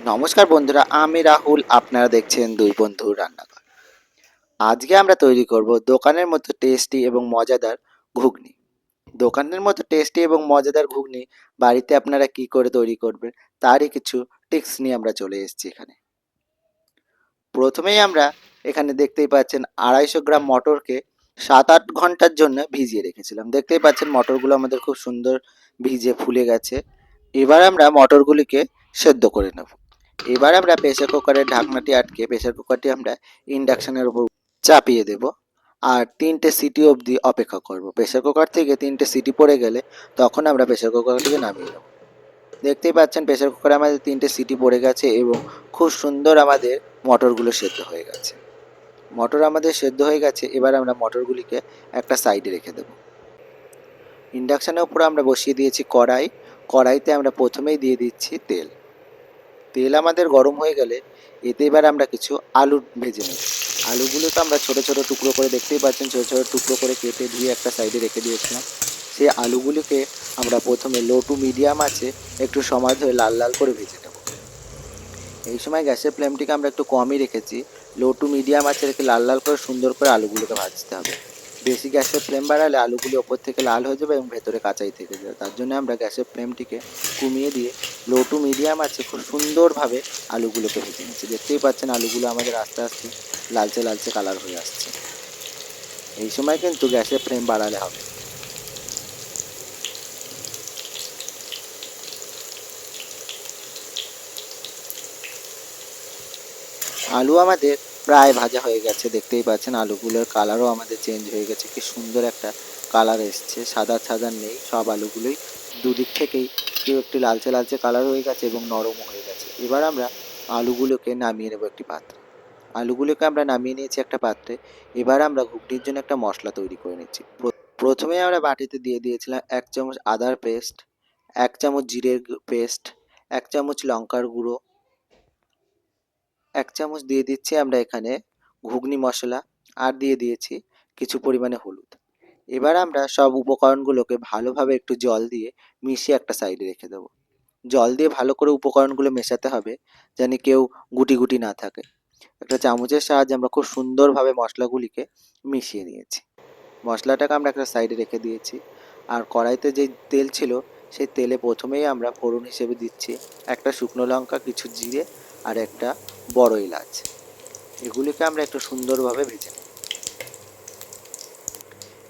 নমস্কার বন্ধুরা, আমি রাহুল। আপনারা দেখছেন দুই বন্ধুর রান্নাঘর। আজকে আমরা তৈরি করব দোকানের মতো টেস্টি এবং মজাদার ঘুগনি। দোকানের মতো টেস্টি এবং মজাদার ঘুগনি বাড়িতে আপনারা কি করে তৈরি করবেন তারই কিছু টিপস নিয়ে আমরা চলে এসেছি এখানে। প্রথমেই আমরা এখানে দেখতেই পাচ্ছেন 250 গ্রাম মটরকে 7-8 ঘন্টার জন্য ভিজিয়ে রেখেছিলাম। দেখতেই পাচ্ছেন মটরগুলো আমাদের খুব সুন্দর ভিজে ফুলে গেছে। এবার আমরা মটরগুলিকে সেদ্ধ করে নেব। এবার আমরা প্রেসার কুকারের ঢাকনাটি আটকে প্রেসার কুকারটি আমরা ইন্ডাকশনের উপর চাপিয়ে দেব আর 3টে সিটি অবধি অপেক্ষা করব। প্রেসার কুকার থেকে 3টে সিটি পড়ে গেলে তখন আমরা প্রেসার কুকারটিকে নামিয়ে নেব। দেখতেই পাচ্ছেন প্রেসার কুকারে আমাদের 3টে সিটি পড়ে গেছে এবং খুব সুন্দর আমাদের মটরগুলো সেদ্ধ হয়ে গেছে। মটর আমাদের সেদ্ধ হয়ে গেছে। এবার আমরা মটরগুলিকে একটা সাইডে রেখে দেব। ইন্ডাকশনের উপর আমরা বসিয়ে দিয়েছি কড়াই। কড়াইতে আমরা প্রথমেই দিয়ে দিচ্ছি তেল। তেল আমাদের গরম হয়ে গেলে এতে এবার আমরা কিছু আলু ভেজে নেব। আলুগুলোকে আমরা ছোট ছোট টুকরো করে, দেখতেই পাচ্ছেন ছোট ছোট টুকরো করে কেটে ধুয়ে একটা সাইডে রেখে দিয়েছিলাম। সেই আলুগুলিকে আমরা প্রথমে লো টু মিডিয়াম আছে একটু সময় ধরে লাল লাল করে ভেজে নেব। এই সময় গ্যাসের ফ্লেমটিকে আমরা একটু কমই রেখেছি। লো টু মিডিয়াম আছে রেখে লাল লাল করে সুন্দর করে আলুগুলোকে ভাজতে হবে। বেশি গ্যাসের ফ্লেম বাড়ালে আলুগুলি ওপর থেকে লাল হয়ে যাবে এবং ভেতরে কাঁচাই থেকে যাবে। তার জন্য আমরা গ্যাসের ফ্লেমটিকে কমিয়ে দিয়ে লো টু মিডিয়াম আছে খুব সুন্দরভাবে আলুগুলোকে ভেজে নিচ্ছি। দেখতেই পাচ্ছেন আলুগুলো আমাদের আস্তে আস্তে লালচে লালচে কালার হয়ে আসছে। এই সময় কিন্তু গ্যাসের ফ্লেম বাড়ালে হবে। আলু আমাদের প্রায় ভাজা হয়ে গেছে। দেখতেই পাচ্ছেন আলুগুলোর কালারও আমাদের চেঞ্জ হয়ে গেছে। কি সুন্দর একটা কালার এসছে, সাদা সাদা নেই, সব আলুগুলোই দুদিক থেকেই কেউ একটু লালচে লালচে কালার হয়ে গেছে এবং নরমও হয়ে গেছে। এবার আমরা আলুগুলোকে নামিয়ে নেব একটি পাত্রে। আলুগুলোকে আমরা নামিয়ে নিয়েছি একটা পাত্রে। এবার আমরা ঘুগনির জন্য একটা মশলা তৈরি করে নিচ্ছি। প্রথমে আমরা বাটিতে দিয়ে দিয়েছিলাম 1 চামচ আদার পেস্ট, 1 চামচ জিরের পেস্ট, 1 চামচ লঙ্কার গুঁড়ো, 1 চামচ দিয়ে দিচ্ছি আমরা এখানে ঘুগনি মশলা, আর দিয়ে দিয়েছি কিছু পরিমাণে হলুদ। এবার আমরা সব উপকরণগুলোকে ভালোভাবে একটু জল দিয়ে মিশিয়ে একটা সাইডে রেখে দেবো। জল দিয়ে ভালো করে উপকরণগুলো মেশাতে হবে যেন কেউ গুটি গুটি না থাকে। একটা চামচের সাহায্যে আমরা খুব সুন্দরভাবে মশলাগুলিকে মিশিয়ে নিয়েছি। মশলাটাকে আমরা একটা সাইডে রেখে দিয়েছি। আর কড়াইতে যে তেল ছিল সেই তেলে প্রথমেই আমরা ফোড়ন হিসেবে দিচ্ছি একটা শুকনো লঙ্কা, কিছু জিরে আর একটা বড় এলাচ। এগুলিকে আমরা একটু সুন্দরভাবে ভেজে নেব।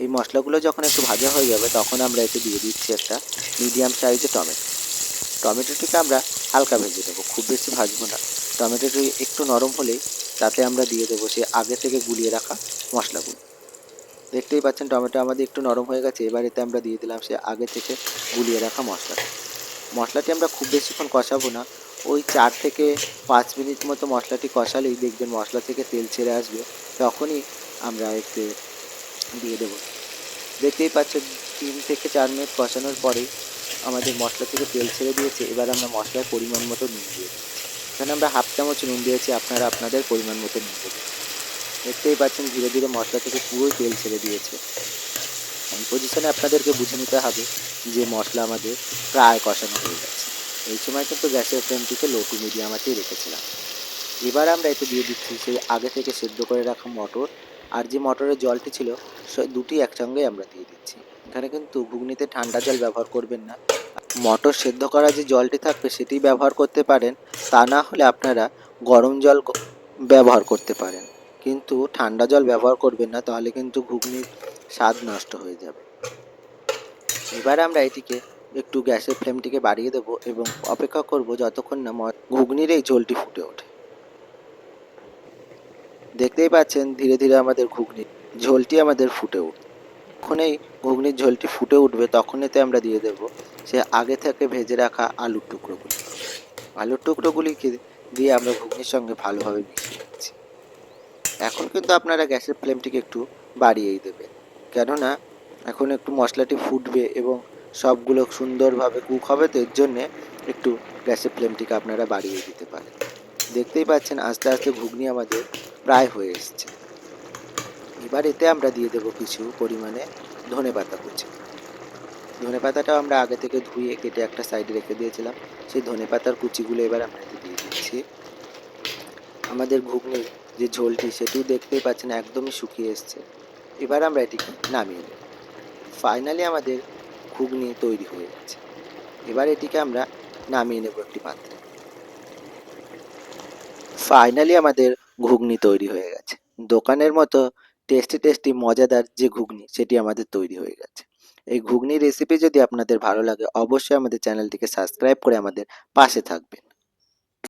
এই মশলাগুলো যখন একটু ভাজা হয়ে যাবে তখন আমরা এতে দিয়ে দিচ্ছি একটা মিডিয়াম সাইজের টমেটো। টমেটোটিকে আমরা হালকা ভেজে দেবো, খুব বেশি ভাজবো না। টমেটোটি একটু নরম হলেই তাতে আমরা দিয়ে দেবো সে আগে থেকে গুলিয়ে রাখা মশলাগুলো। দেখতেই পাচ্ছেন টমেটো আমাদের একটু নরম হয়ে গেছে। এবার এতে আমরা দিয়ে দিলাম সে আগে থেকে গুলিয়ে রাখা মশলাটা। মশলাটি আমরা খুব বেশিক্ষণ কষাবো না, ওই 4 থেকে 5 মিনিট মতো মশলাটি কষালেই দেখবেন মশলা থেকে তেল ছেড়ে আসবে। তখনই আমরা এতে দিয়ে দেবো। দেখতেই পাচ্ছেন 3 থেকে 4 মিনিট কষানোর পরেই আমাদের মশলা থেকে তেল ছেড়ে দিয়েছে। এবার আমরা মশলার পরিমাণ মতো নুন দিয়ে দিচ্ছি। এখানে আমরা 1/2 চামচ নুন দিয়েছি, আপনারা আপনাদের পরিমাণ মতো নুন দেবেন। দেখতেই পাচ্ছেন ধীরে ধীরে মশলা থেকে পুরোই তেল ছেড়ে দিয়েছে। এই পজিশনে আপনাদেরকে বুঝে নিতে হবে যে মশলা আমাদের প্রায় কষানো হয়ে গেছে। এই সময় কিন্তু গ্যাসের ফ্লেমটিকে লো টু মিডিয়াম আঁচেই রেখেছিলাম। এবার আমরা এতে দিয়ে দিচ্ছি সেই আগে থেকে সেদ্ধ করে রাখা মটর, আর যে মটরের জলটি ছিল সে দুটি একসঙ্গেই আমরা দিয়ে দিচ্ছি। এখানে কিন্তু ঘুগনিতে ঠান্ডা জল ব্যবহার করবেন না। মটর সেদ্ধ করা যে জলটি থাকবে সেটি ব্যবহার করতে পারেন, তা না হলে আপনারা গরম জল ব্যবহার করতে পারেন। কিন্তু ঠান্ডা জল ব্যবহার করবেন না, তাহলে কিন্তু ঘুগনির স্বাদ নষ্ট হয়ে যাবে। এবার আমরা এটিকে একটু গ্যাসের ফ্লেমটিকে বাড়িয়ে দেবো এবং অপেক্ষা করব যতক্ষণ না ঘুগনির এই ঝোলটি ফুটে ওঠে। দেখতেই পাচ্ছেন ধীরে ধীরে আমাদের ঘুগনির ঝোলটি আমাদের ফুটে উঠছে। যখন এই ঘুগনির ঝোলটি ফুটে উঠবে তখন এতে আমরা দিয়ে দেবো সে আগে থেকে ভেজে রাখা আলুর টুকরোগুলি। আলুর টুকরোগুলিকে দিয়ে আমরা ঘুগনির সঙ্গে ভালোভাবে মিশিয়ে নিচ্ছি। এখন কিন্তু আপনারা গ্যাসের ফ্লেমটিকে একটু বাড়িয়েই দেবেন, কেননা এখন একটু মশলাটি ফুটবে এবং সবগুলো সুন্দরভাবে কুক হবে, তো এর জন্যে একটু গ্যাসের ফ্লেমটিকে আপনারা বাড়িয়ে দিতে পারেন। দেখতেই পাচ্ছেন আস্তে আস্তে ঘুগনি আমাদের প্রায় হয়ে এসছে। এবার এতে আমরা দিয়ে দেবো কিছু পরিমাণে ধনেপাতা কুচি। ধনেপাতাটাও আমরা আগে থেকে ধুয়ে কেটে একটা সাইডে রেখে দিয়েছিলাম। সেই ধনেপাতার কুচিগুলো এবার আমরা এতে দিয়ে দিচ্ছি। করছি। আমাদের ঘুগনির যে ঝোলটি সেটিও দেখতেই পাচ্ছেন একদমই শুকিয়ে এসছে। এবার আমরা এটিকে নামিয়ে নেব। ফাইনালি আমাদের ঘুগনি তৈরি হয়ে গেছে। এবার এটিকে আমরা নামিয়ে নেব একটি পাত্রে। ফাইনালি আমাদের ঘুগনি তৈরি হয়ে গেছে। দোকানের মতো টেস্টি টেস্টি মজাদার যে ঘুগনি সেটি আমাদের তৈরি হয়ে গেছে। এই ঘুগনির রেসিপি যদি আপনাদের ভালো লাগে অবশ্যই আমাদের চ্যানেলটিকে সাবস্ক্রাইব করে আমাদের পাশে থাকবেন।